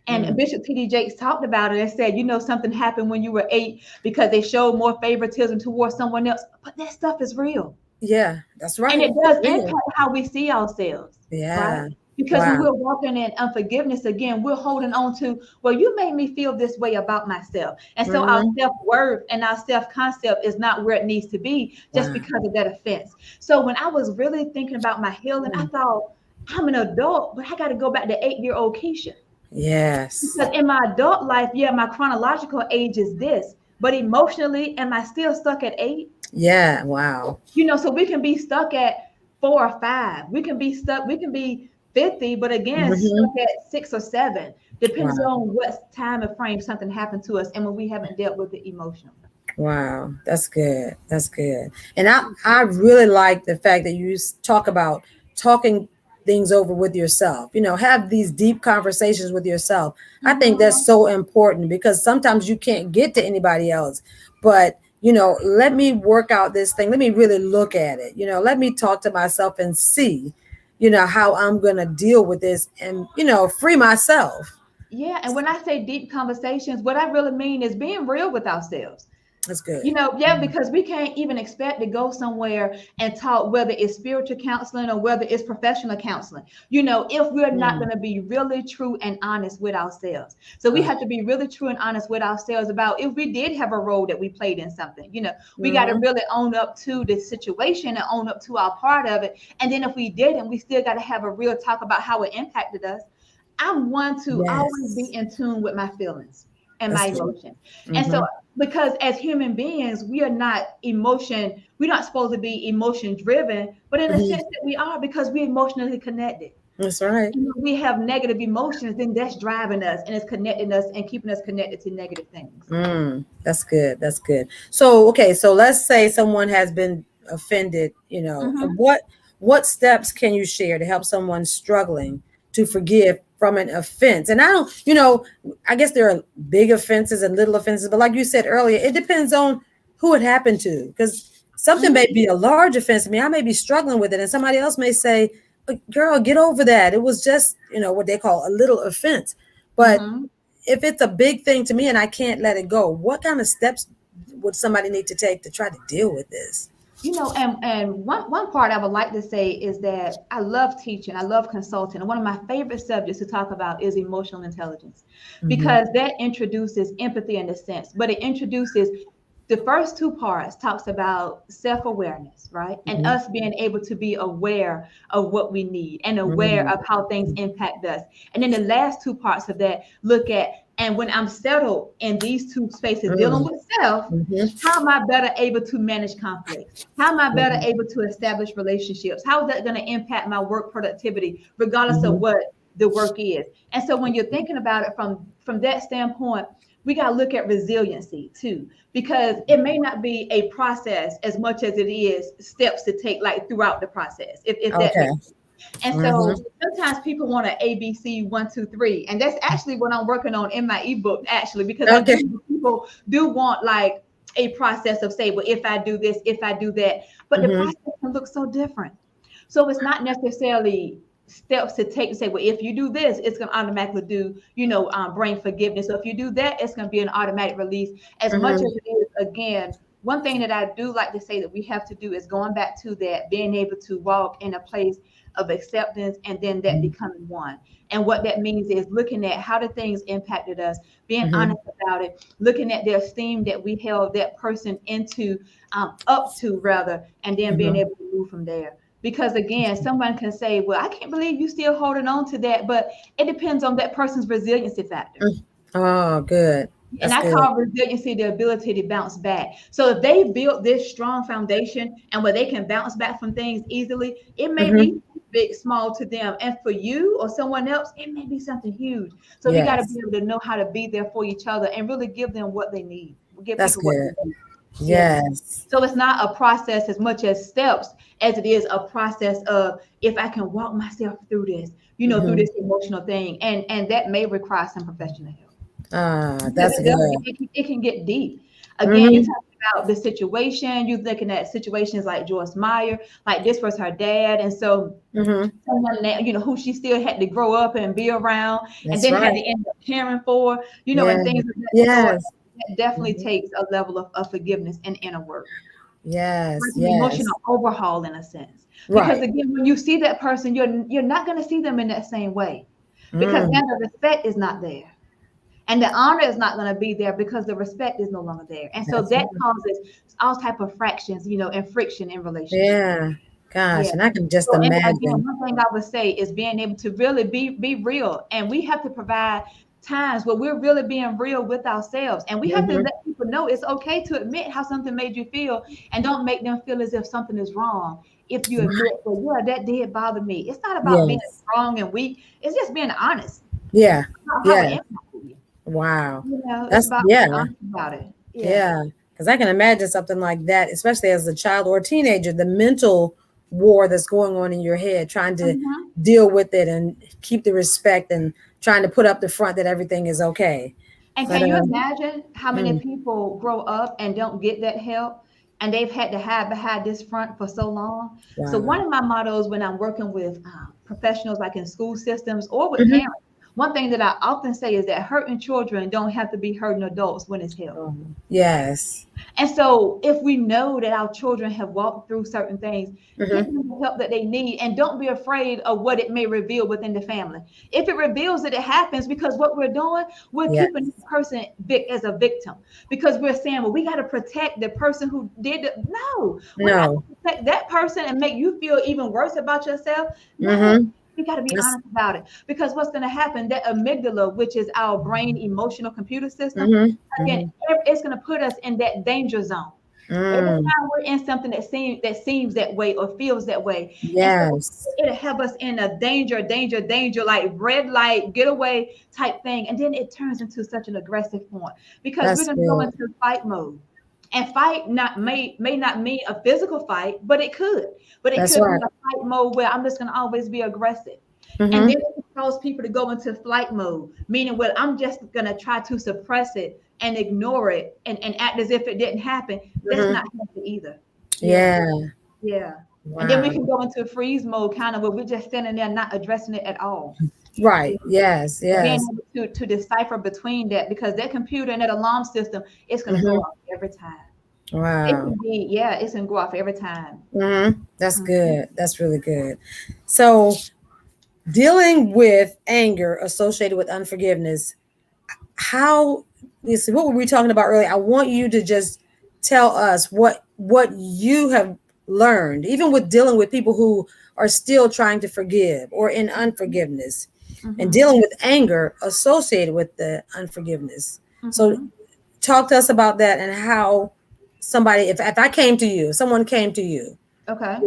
And Mm. Bishop T.D. Jakes talked about it and said, something happened when you were 8 because they showed more favoritism towards someone else. But that stuff is real. Yeah, that's And right. it It's does real. impact how we see ourselves, right? Yeah. Because when Wow. we're walking in unforgiveness again, we're holding on to, well, you made me feel this way about myself. And so our Hmm. self-worth and our self-concept is not where it needs to be just Wow. because of that offense. So when I was really thinking about my healing, I Mm. thought, I'm an adult, but I got to go back to 8-year-old Keisha. Yes. Because in my adult life, yeah, my chronological age is this, but emotionally, am I still stuck at 8? Yeah. Wow. So we can be stuck at 4 or 5. We can be stuck, we can be 50, but again, stuck Hmm. at 6 or 7. Depends Wow. on what time of frame something happened to us and when we haven't dealt with it emotionally. Wow, that's good. That's good. And I really like the fact that you talk about talking things over with yourself. Have these deep conversations with yourself. I think Mhm. that's so important because sometimes you can't get to anybody else. But, let me work out this thing. Let me really look at it. Let me talk to myself and see, how I'm going to deal with this and, free myself. Yeah, and when I say deep conversations, what I really mean is being real with ourselves. That's good. Yeah, because we can't even expect to go somewhere and talk, whether it's spiritual counseling or whether it's professional counseling, if we're not Mm. going to be really true and honest with ourselves. So we Oh. have to be really true and honest with ourselves about if we did have a role that we played in something, we got to Mhm. really own up to the situation and own up to our part of it. And then if we didn't, we still got to have a real talk about how it impacted us. I'm one to always be Yes. in tune with my feelings and my That's good. emotions. And so Hmm. because as human beings, we're not supposed to be emotion driven, but in a Hmm. sense that we are because we're emotionally connected. That's right. We have negative emotions, then that's driving us and it's connecting us and keeping us connected to negative things. That's good. That's good. So, okay, so let's say someone has been offended, Mhm. what steps can you share to help someone struggling to forgive from an offense? And I guess there are big offenses and little offenses, but like you said earlier, it depends on who it happened to. Because something may be a large offense to me. I may be struggling with it, and somebody else may say, girl, get over that. It was just, what they call a little offense. But if it's a big thing to me and I can't let it go, what kind of steps would somebody need to take to try to deal with this? And one part I would like to say is that I love teaching, I love consulting, and one of my favorite subjects to talk about is emotional intelligence, because that introduces empathy in a sense, but it introduces the first two parts talks about self-awareness, right? And us being able to be aware of what we need and aware of how things impact us. And then the last two parts of that look at, and when I'm settled in these two spaces, dealing with self, how am I better able to manage conflict? How am I better able to establish relationships? How is that going to impact my work productivity, regardless of what the work is? And so when you're thinking about it from that standpoint, we got to look at resiliency too, because it may not be a process as much as it is steps to take, like throughout the process, if that makes sense. And so sometimes people want an ABC 1, 2, 3, and that's actually what I'm working on in my ebook, actually, because I think people do want like a process of say, well, if I do this, if I do that, but the process can look so different. So it's not necessarily steps to take to say, well, if you do this, it's going to automatically do, bring forgiveness. So if you do that, it's going to be an automatic release. As much as it is, again, one thing that I do like to say that we have to do is going back to that, being able to walk in a place of acceptance and then that becoming one. And what that means is looking at how the things impacted us, being honest about it, looking at the esteem that we held that person into, up to rather, and then being able to move from there. Because again, someone can say, well, I can't believe you still holding on to that, but it depends on that person's resiliency factor. Oh, good. And I call resiliency the ability to bounce back. So if they built this strong foundation and where they can bounce back from things easily, it may be big, small to them. And for you or someone else, it may be something huge. So we got to be able to know how to be there for each other and really give them what they need. Give That's people good. what they need. Yes. So it's not a process as much as steps as it is a process of, if I can walk myself through this, through this emotional thing. And that may require some professional help. That's good. It can get deep. Again, you're talking about the situation. You're looking at situations like Joyce Meyer, like this was her dad. And so someone that, who she still had to grow up and be around, and then had to end up caring for, and things of that sort. That definitely takes a level of forgiveness and inner work. Yes. Like an emotional overhaul in a sense. Because again, when you see that person, you're not going to see them in that same way, because now the respect is not there. And the honor is not going to be there because the respect is no longer there. And so that causes all type of fractions, and friction in relationships. Yeah. Gosh, and I can just imagine. Again, one thing I would say is being able to really be real. And we have to provide times where we're really being real with ourselves. And we have to let people know it's okay to admit how something made you feel, and don't make them feel as if something is wrong. If you admit, well, yeah, that did bother me. It's not about being strong and weak. It's just being honest. Yeah. Yeah. Wow. That's about being honest about it. Yeah. Because I can imagine something like that, especially as a child or a teenager, the mental war that's going on in your head, trying to deal with it and keep the respect and trying to put up the front that everything is okay. And can you imagine how many people grow up and don't get that help, and they've had to hide behind this front for so long? Wow. So one of my mottos when I'm working with professionals, like in school systems or with parents, one thing that I often say is that hurting children don't have to be hurting adults when it's help. Yes. And so if we know that our children have walked through certain things, give them the help that they need, and don't be afraid of what it may reveal within the family. If it reveals that it happens, because what we're doing, we're keeping the person as a victim, because we're saying, well, we got to protect the person who did it. No, we got to protect that person and make you feel even worse about yourself. No. We got to be honest about it, because what's going to happen, that amygdala, which is our brain emotional computer system, again, it's going to put us in that danger zone. Every time we're in something that seems that way or feels that way, so it'll have us in a danger, like red light, get away type thing. And then it turns into such an aggressive point, because we're going to go into fight mode. And fight may not mean a physical fight, but it could. But it could be a fight mode where I'm just going to always be aggressive. And then it cause people to go into flight mode, meaning, well, I'm just going to try to suppress it and ignore it and act as if it didn't happen. That's not healthy either. Yeah. Yeah. Yeah. And then we Wow. can go into a freeze mode kind of where we're just standing there not addressing it at all. Right. Yes. Being Yes. able to decipher between that, because that computer and that alarm system, it's gonna go Hmm. off every time. It Wow. can be, yeah, it's gonna go off every time. That's Mhm. good. That's really good. So, dealing with anger associated with unforgiveness, how this what were we talking about earlier? I want you to just tell us what you have learned, even with dealing with people who are still trying to forgive or in unforgiveness, and Mhm. dealing with anger associated with the unforgiveness. So Mhm. talk to us about that and how somebody, if I came to you, if someone came to you, Okay.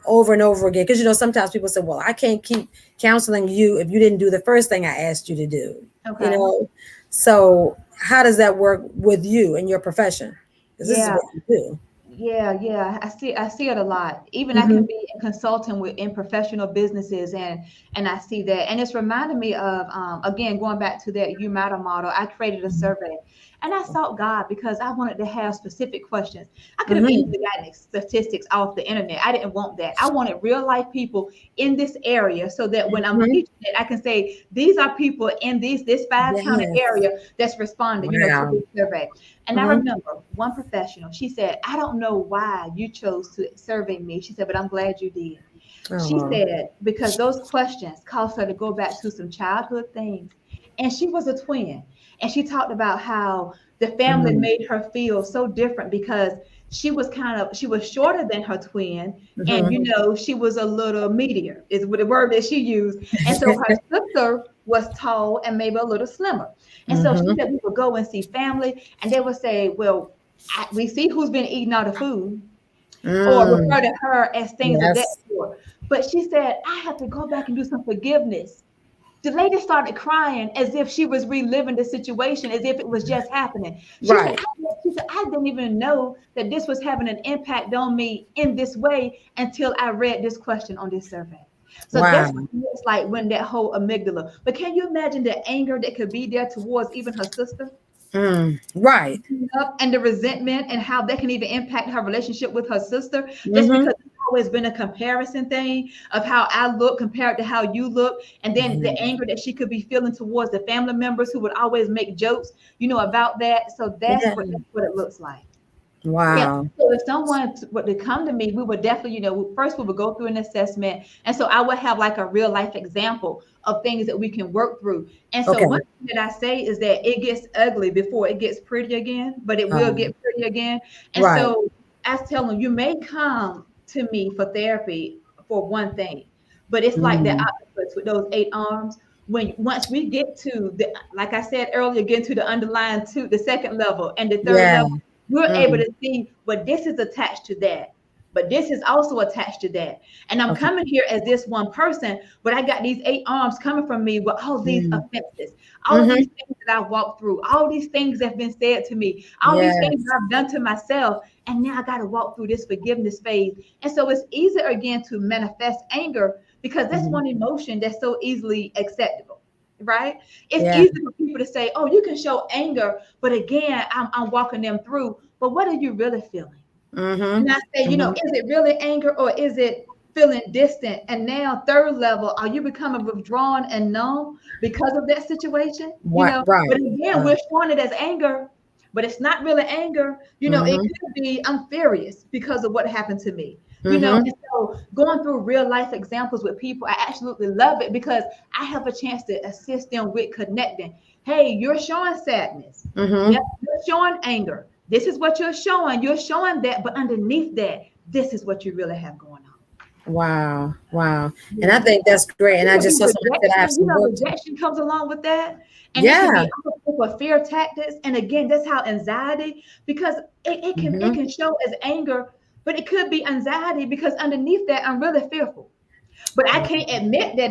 over and over again, because sometimes people say, well, I can't keep counseling you if you didn't do the first thing I asked you to do, you Okay. know. So how does that work with you in your profession? Because this is Yeah. what you do. Yeah. I see it a lot. Even I can Hmm. be a consultant in professional businesses, and I see that. And it's reminding me of again going back to that You Matter model. I created a survey and I sought God because I wanted to have specific questions. I could have Hmm. easily gotten statistics off the internet. I didn't want that. I wanted real life people in this area so that when I'm Hmm. teaching it, I can say these are people in this 5 county Yes. area that's responded, to Wow. this survey. And I Hmm. remember one professional, she said, I don't know why you chose to survey me. She said, but I'm glad you did. She Oh. said, because those questions caused her to go back to some childhood things. And she was a twin. And she talked about how the family Hmm. made her feel so different because she was shorter than her twin. And, Hmm. she was a little meatier, is the word that she used. And so her sister was tall and maybe a little slimmer. And so she Hmm. said we would go and see family, and they would say, well, we see who's been eating all the food, or Mm. refer to her as things of that Yes. sort. But she said, I have to go back and do some forgiveness. The lady started crying as if she was reliving the situation, as if it was just happening. Right. She said, I didn't even know that this was having an impact on me in this way until I read this question on this survey. So that's what Wow. it looks like when that whole amygdala. But can you imagine the anger that could be there towards even her sister? Right. Up, and the resentment and how that can even impact her relationship with her sister, just Hmm. because it's always been a comparison thing of how I look compared to how you look, and then the Yeah. anger that she could be feeling towards the family members who would always make jokes, about that. So that's Yeah. what it looks like. Yeah. Wow. So if someone were to come to me, we would definitely, first we would go through an assessment. And so I would have like a real life example of things that we can work through. And so Okay. one thing that I say is that it gets ugly before it gets pretty again, but it will Um, get pretty again. And right. so I tell them, you may come to me for therapy for one thing, but it's like the Mm. octopus with those 8 arms. Once we get to the, like I said earlier, get to the underlying two, the second level and the third Yeah. level, we're able Mm. to see, but this is attached to that. But this is also attached to that. And I'm Okay. coming here as this one person, but I got these 8 arms coming from me with all these Mm. offenses, all of these Hmm. things that I've walked through, all these things that have been said to me, all these things that Yes. I've done to myself. And now I got to walk through this forgiveness phase. And so it's easier again to manifest anger because that's Mhm. one emotion that's so easily acceptable. Right? It's Yeah. easy for people to say, oh, you can show anger, but again, I'm walking them through. But what are you really feeling? Hmm. And I say, Hmm. is it really anger or is it feeling distant? And now, third level, are you becoming withdrawn and numb because of that situation? What? But Right. again, Right. we're showing it as anger, but it's not really anger. It Hmm. could be I'm furious because of what happened to me. Hmm. And so going through real life examples with people, I absolutely love it because I have a chance to assist them with connecting. Hey, you're showing sadness. Yep, Hmm. you're showing anger. This is what you're showing. You're showing that, but underneath that, this is what you really have going on. Wow. Wow. And I Yeah. think that's great. And It I could just be saw somebody said I have rejection. some work to. Rejection comes along with that. And it can Yeah. be all type of fear tactics. And again, that's how anxiety, because it Hmm. can show as anger, but it could be anxiety because underneath that, I'm really fearful. But I can't admit that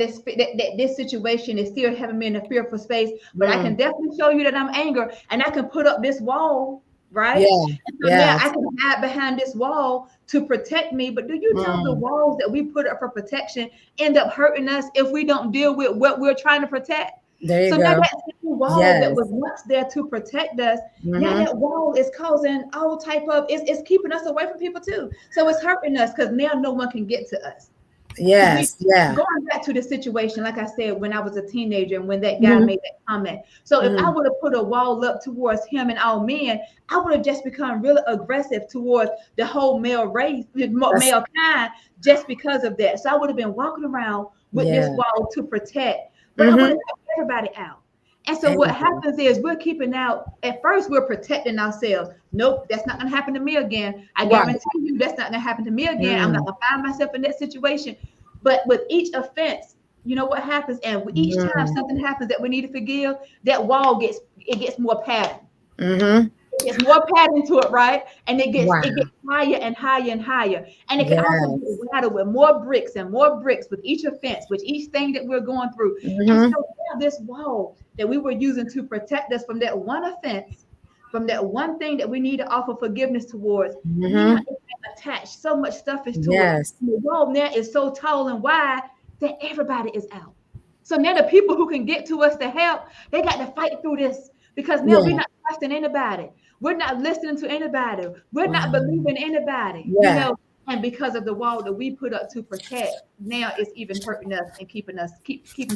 this situation is still having me in a fearful space. But I can Mm. definitely show you that I'm angry, and I can put up this wall, right? Yeah. And so now I Yes. can hide behind this wall to protect me. But do you know the Mm. walls that we put up for protection end up hurting us if we don't deal with what we're trying to protect? There you So now go. that same wall that Yes. was once there to protect us, now Mm-hmm. that wall is causing all type of, it's keeping us away from people too. So it's hurting us because now no one can get to us. Because we, Yes. Yeah. going back to the situation, like I said, when I was a teenager and when that guy Mm-hmm. made that comment. So if I Mm-hmm. would have put a wall up towards him and all men, I would have just become really aggressive towards the whole male race, the That's male kind, just because of that. So I would have been walking around with this yeah. wall to protect, but I would Mm-hmm. have kept everybody out. And so There what you go. happens is we're keeping out, at first we're protecting ourselves. Nope, that's not gonna happen to me again. I Right. guarantee you that's not gonna happen to me again. I'm not Mm. gonna find myself in that situation. But with each offense, you know what happens? And each time Mm. something happens that we need to forgive, that wall gets more padded. Mm-hmm. It gets more padding to it, right? And it Wow. gets higher and higher and higher. And it can also get Yes. wider with more bricks and more bricks with each offense, with each thing that we're going through. And so Mm-hmm. now this wall that we were using to protect us from that one offense, from that one thing that we need to offer forgiveness towards, now Mm-hmm. it's attached. So much stuff is to it. Yes. And the wall now is so tall and wide that everybody is out. So now the people who can get to us to help, they got to fight through this because now we're Yeah. not trusting anybody. We're not listening to anybody. We're not Wow. believing anybody, Yeah. and because of the wall that we put up to protect, now it's even hurting us and keeping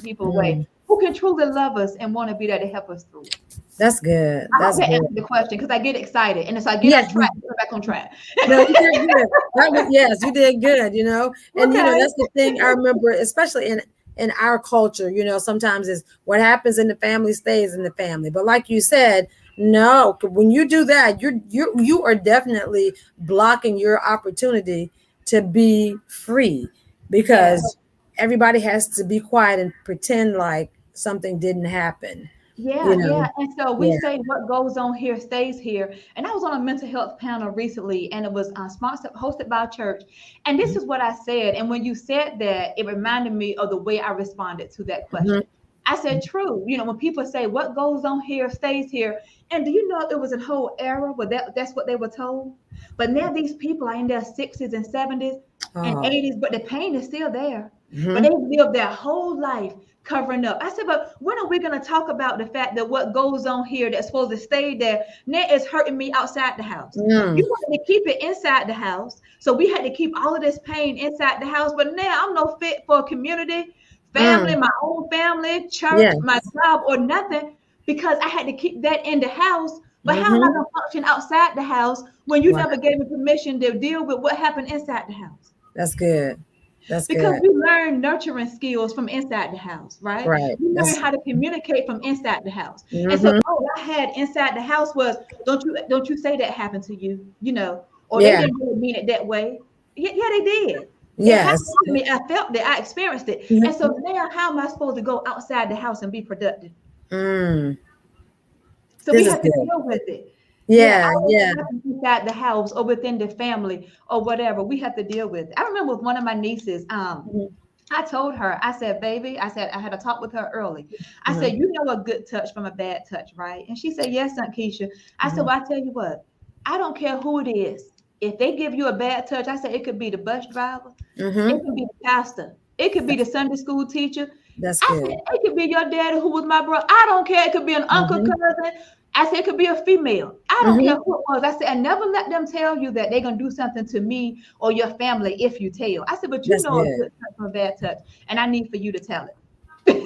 people away Mm. who can truly love us and want to be there to help us through it. That's good. I hope That's that good. answered the question because I get excited and so I get Yes. off track, get back on track. No, you did good. That was yes, you did good, you know. And Okay. that's the thing I remember, especially in our culture, sometimes is what happens in the family stays in the family. But like you said, no, when you do that, you are definitely blocking your opportunity to be free Yeah. because everybody has to be quiet and pretend like something didn't happen. You Yeah, know. yeah. And so we Yeah. say what goes on here stays here. And I was on a mental health panel recently, and it was sponsored, hosted by a church. And this is what I said. And when you said that, it reminded me of the way I responded to that Mhm. question. I said, true. When people say what goes on here stays here. And do you know it was a whole era where that's what they were told? But now these people are in their 60s and 70s and Oh. 80s, but the pain is still there. But Mhm. they lived their whole life covering up. I said, but when are we going to talk about the fact that what goes on here that's supposed to stay there now is hurting me outside the house? Mm. You wanted to keep it inside the house. So we had to keep all of this pain inside the house. But now I'm no fit for a community, family, Mm. my own family, church, my Yes. job, or nothing because I had to keep that in the house. But how am I Mhm. going to function outside the house when you Wow. never gave me permission to deal with what happened inside the house? That's good. That's Because good. we learn nurturing skills from inside the house, right? Right. We learn That's how to communicate from inside the house. And so hmm all I had inside the house was, don't you say that happened to you, or they yeah. didn't really mean it that way. Yeah, they did. It happened Yes. to me. I felt it. I experienced it. And Mhm. so now how am I supposed to go outside the house and be productive? Mm. So we This is have to good. deal with it. Yeah, Yeah. all Yeah. that happens inside the house or within the family or whatever, we have to deal with it. I remember with one of my nieces, Mhm. I told her, I said, baby, I said, I had a talk with her early. I Mhm. said, you know a good touch from a bad touch, right? And she said, yes, Aunt Keisha. I said, Mhm. well, I tell you what, I don't care who it is. If they give you a bad touch, I said, it could be the bus driver, it Mhm. could be the pastor, it could be the Sunday school teacher. That's I said, good. it could be your daddy who was my brother. I don't care. It could be an uncle, Mhm. cousin. I said, it could be a female. I don't care Mhm. who it was. I said, and never let them tell you that they're going to do something to me or your family if you tell. I said, but you That's know a good. good touch from a bad touch, and I need for you to tell it.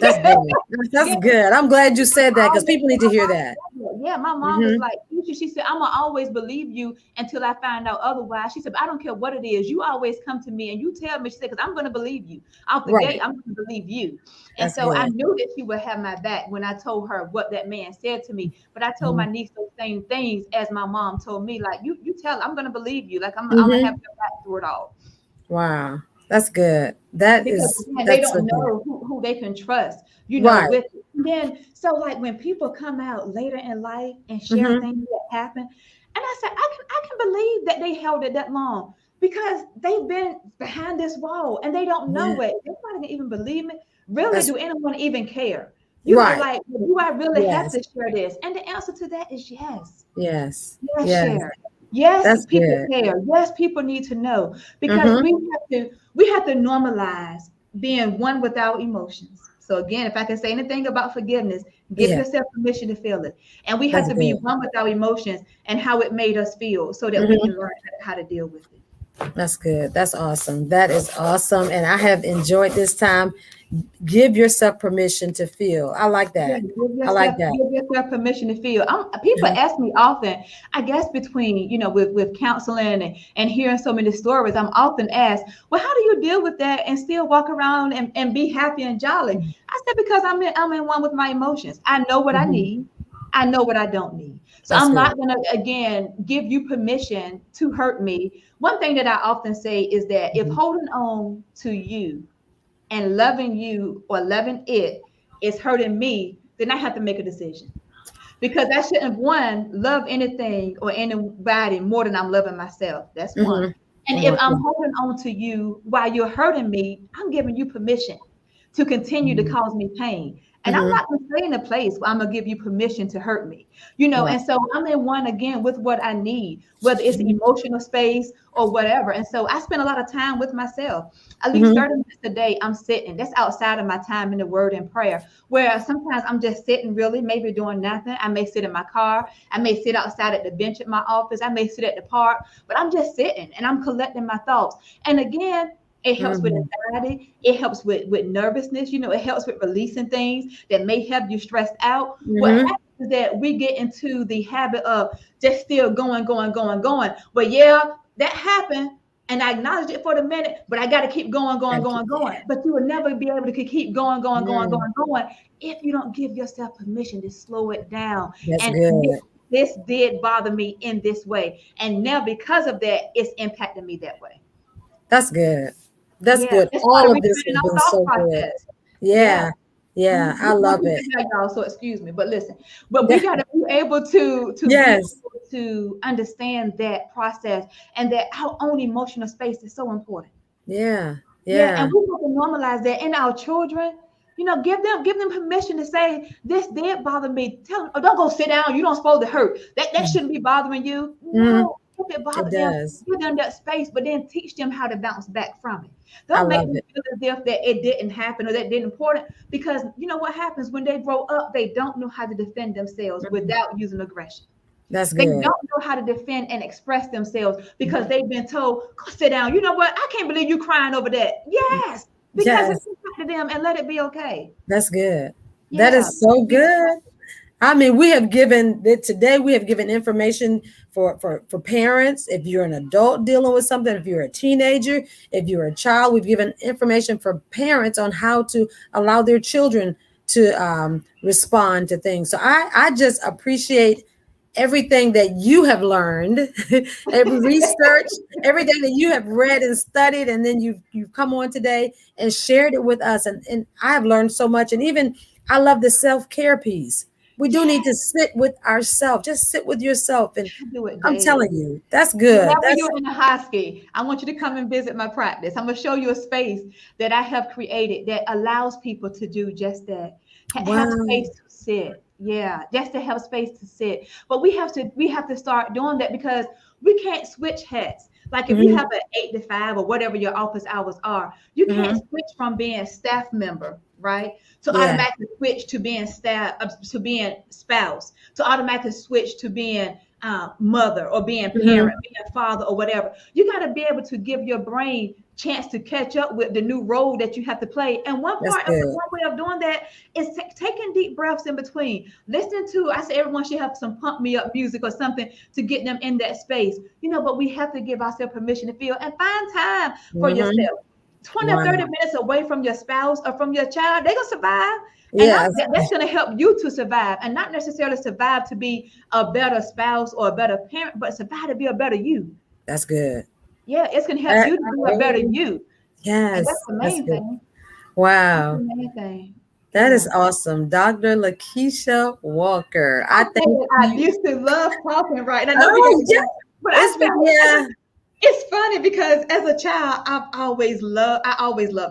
That's good. That's Yeah, good. I'm glad you said that because always, people need to hear that. yeah, my mom was Mhm. like, she said, I'm gonna always believe you until I find out otherwise. She said, I don't care what it is. You always come to me and you tell me. She said, because I'm gonna believe you. Out the gate, Right. I'm gonna believe you. And That's so I good. knew that she would have my back when I told her what that man said to me. But I told my Mhm. niece those same things as my mom told me. Like, you tell, I'm gonna believe you. Like I'm gonna have Mhm. your back through it all. Wow. That's good. That Because is again, they that's so don't good. know who they can trust, Right. with it. And then so like when people come out later in life and share Mhm. things that happen, and I said, I can believe that they held it that long because they've been behind this wall and they don't Yeah. know it. Nobody can even believe it. Really, That's do anyone even care? right. Like, do I really have Yes. to share this? And the answer to that is yes. Yes. Yes, Yes. share. Yes, That's people good. care. Yes, people need to know because Mhm. we have to normalize being one with our emotions. So So again, if I can say anything about forgiveness, give Yeah, yourself permission to feel it. And we have that's to be good. one with our emotions and how it made us feel so that we Mhm. can learn how to deal with it. That's good. That's awesome. That is awesome. And I have enjoyed this time. Give yourself permission to feel. I like Yeah, that. I like that. give yourself permission to feel. People Mhm. ask me often, I guess between, with counseling and hearing so many stories, I'm often asked, well, how do you deal with that and still walk around and be happy and jolly? I said, because I'm in one with my emotions. I know what I Mhm. need. I know what I don't need. So That's I'm good. not going to, again, give you permission to hurt me. One thing that I often say is that if Mhm. holding on to you and loving you or loving it is hurting me, then I have to make a decision. Because I shouldn't, one, love anything or anybody more than I'm loving myself. That's one. Mhm. And if Mhm. I'm holding on to you while you're hurting me, I'm giving you permission to continue to Mhm. cause me pain. And I'm Mhm. not going to stay in a place where I'm going to give you permission to hurt me. Right. And so I'm in one again with what I need, whether it's Mhm. emotional space or whatever. And so I spend a lot of time with myself. At least Mhm. 30 minutes a day, I'm sitting. That's outside of my time in the word and prayer, where sometimes I'm just sitting really, maybe doing nothing. I may sit in my car. I may sit outside at the bench at my office. I may sit at the park, but I'm just sitting and I'm collecting my thoughts. And again, it helps with Mhm. anxiety. It helps with nervousness. It helps with releasing things that may have you stressed out. What Mhm. happens is that we get into the habit of just still going, going, going, going. But yeah, that happened. And I acknowledge it for the minute, but I got to keep going, going, Gotta keep going, going. it. But you will never be able to keep going, going, going, Mm. going, going if you don't give yourself permission to slow it down That's and good. admit, this did bother me in this way. And now because of that, it's impacting me that way. That's good. That's Yeah, good. it's part All of of this has retraining our been thought so good. process. Yeah. Yeah. Yeah. I One love piece it. of that, y'all. So excuse me, but listen. But we Yeah. got to be able to be Yes. able to understand that process and that our own emotional space is so important. Yeah. Yeah, Yeah. and we have to normalize that in our children. Give them permission to say this did bother me. Tell them, oh, don't go sit down. You don't supposed to hurt. That shouldn't be bothering you. Mhm. No, if it It bothered them, does. give them that space, but then teach them how to bounce back from it. I Don't make love them it. feel as if that it didn't happen or that didn't important. Because you know what happens when they grow up, they don't know how to defend themselves Mhm. without using aggression. That's They good. don't know how to defend and express themselves because they've been told, go sit down. You know what? I can't believe you crying over that. Yes, because it Yes. impacted them and let it be okay. That's good. That Yeah. is so good. I mean, we have given that today. We have given information for parents. If you're an adult dealing with something, if you're a teenager, if you're a child, we've given information for parents on how to allow their children to respond to things. So I just appreciate everything that you have learned, every research, everything that you have read and studied, and then you've come on today and shared it with us. And I have learned so much. And even I love the self-care piece. We do need to Yes, sit with ourselves. Just sit with yourself. And I do it I'm daily. telling you, that's good. Whenever That's you're in a high ski, I want you to come and visit my practice. I'm going to show you a space that I have created that allows people to do just that. Have wow. space to sit. Yeah, just to have space to sit. But we have to start doing that because we can't switch hats. Like if you Hmm. have an 8 to 5 or whatever your office hours are, you can't Hmm. switch from being staff member, right? To Yeah. automatically switch to being staff to being spouse, to automatically switch to being mother or being Hmm. parent, being father or whatever. You got to be able to give your brain chance to catch up with the new role that you have to play. And That's good. one way of doing that is taking deep breaths in between. Listening to, I say everyone should have some pump me up music or something to get them in that space. But we have to give ourselves permission to feel and find time for Hmm. yourself. 20 or 30 Wow. minutes away from your spouse or from your child, they're gonna survive. And Yes. that's going to help you to survive and not necessarily survive to be a better spouse or a better parent, but survive to be a better you. That's good. Yeah, it's going to help That, you to be a better you. And that's yes. the That's main good. thing. That's the Wow. main thing. That Yeah. is awesome. Dr. Lakeisha Walker. I I tell thank you, I you. used to love talking, right? And I know we got Oh, to yeah. go, but It's been, I yeah. It's funny because as a child, I always loved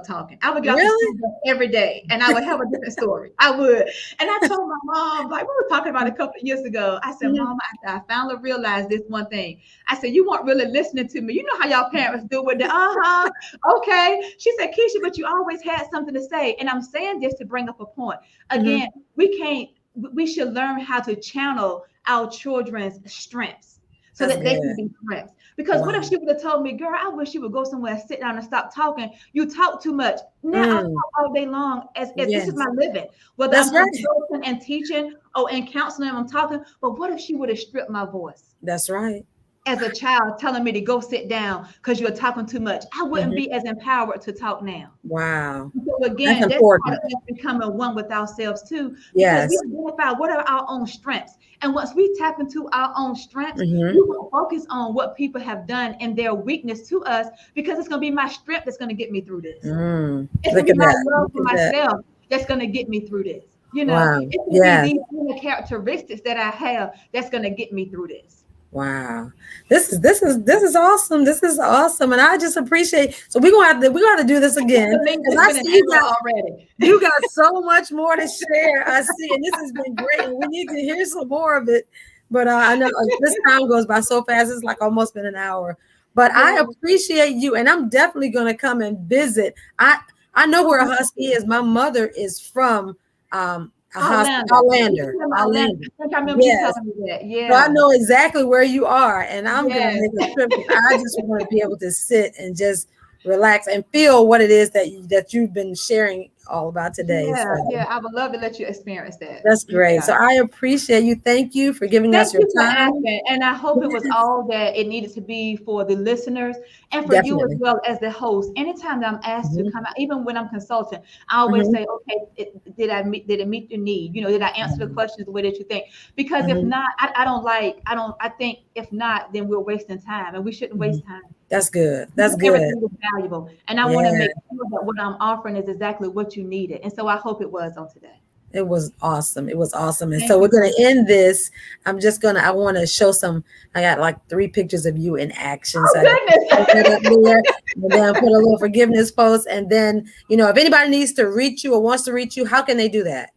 talking. I would get out the Really? school bus every day and I would have a different story. I would. And I told my mom, like we were talking about a couple of years ago, I said, Mhm. Mom, I finally realized this one thing. I said, you weren't really listening to me. You know how y'all parents do with the okay. She said, Keisha, but you always had something to say. And I'm saying this to bring up a point. Mhm. Again, we should learn how to channel our children's strengths so That's that they can good. be strengths. Because what if Wow. she would have told me, girl, I wish you would go somewhere, sit down and stop talking. You talk too much. Now I Mm. talk all day long as this is Yes. my living. Whether That's I'm right. consulting and teaching or in counseling, I'm talking. But what if she would have stripped my voice? That's right. As a child telling me to go sit down because you're talking too much, I wouldn't Mhm. be as empowered to talk now. Wow. So That's again, that's part important. of us becoming one with ourselves too, because we Yes. identify what are our own strengths. And once we tap into our own strengths, we Mhm. won't focus on what people have done and their weakness to us, because it's going to be my strength that's going to get me through this. Mm. It's going Look to at be my that. love Look for at that. myself that's going to get me through this. Wow. It's going to be Yes. these inner characteristics that I have that's going to get me through this. Wow. This is awesome. This is awesome. And I just appreciate, so we're gonna have to do this again. It's Because I been an see hour already. you got so much more to share. I see, and this has been great. And we need to hear some more of it. But I know this time goes by so fast. It's like almost been an hour. But I Yeah. appreciate you, and I'm definitely gonna come and visit. I know where a husky is. My mother is from a husky, Orlando. Orlando. Orlando. Orlando. I think I remember you Yes. telling me that. So I Yeah. know exactly where you are, and I'm gonna Yes. make a trip because I just want to be able to sit and just relax and feel what it is that you've been sharing all about today. Yeah, So yeah. I would love to let you experience that. that's great. Yeah. So I appreciate you. Thank you for giving us Thank your you for time. asking. And I hope it was Yes, all that it needed to be for the listeners and for you as definitely. well as the host. Anytime that I'm asked to Mhm, come out, even when I'm consulting, I always mhm, say, okay, did it meet your need? Did I answer the mhm, questions the way that you think? Because if mhm, not, I think if not, then we're wasting time and we shouldn't mhm. waste time. That's good. That's good. Everything is valuable. And I want to Yeah. make sure that what I'm offering is exactly what you needed. And so I hope it was on today. It was awesome. It was awesome. And Thank so we're you going so to end this. I want to show I got like 3 pictures of you in action. So I got to put much. that up there and then put a little forgiveness post. And then, if anybody needs to reach you or wants to reach you, how can they do that?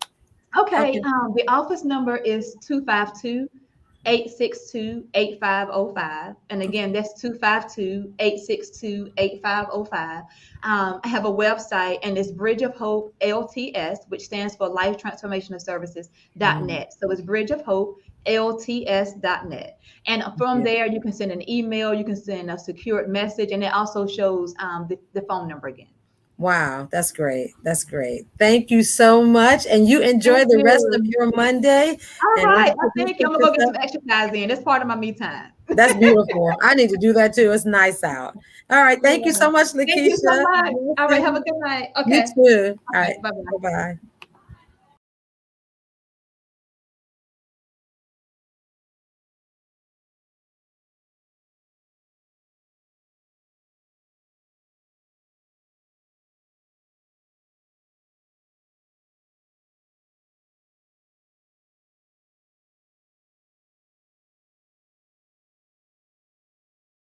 How Okay, can, the office number is 252-862-8505. And again, that's 252-862-8505. I have a website and it's Bridge of Hope LTS, which stands for Life Transformational mm, Services.net. So it's Bridge of Hope LTS.net. And from yeah. there, you can send an email, you can send a secured message, and it also shows the phone number again. Wow. That's great. That's great. Thank you so much. And you enjoy Thank the rest of you. your Monday. All And let's right. I put these think I'm gonna go pictures get up. some exercise in. That's part of my me time. That's beautiful. I need to do that too. It's nice out. All right. Thank you Yeah. so much, Thank you so Lakeisha. much. All right. Have a Blessings. good night. You Okay. too. All Okay. right. Bye bye. Bye-bye.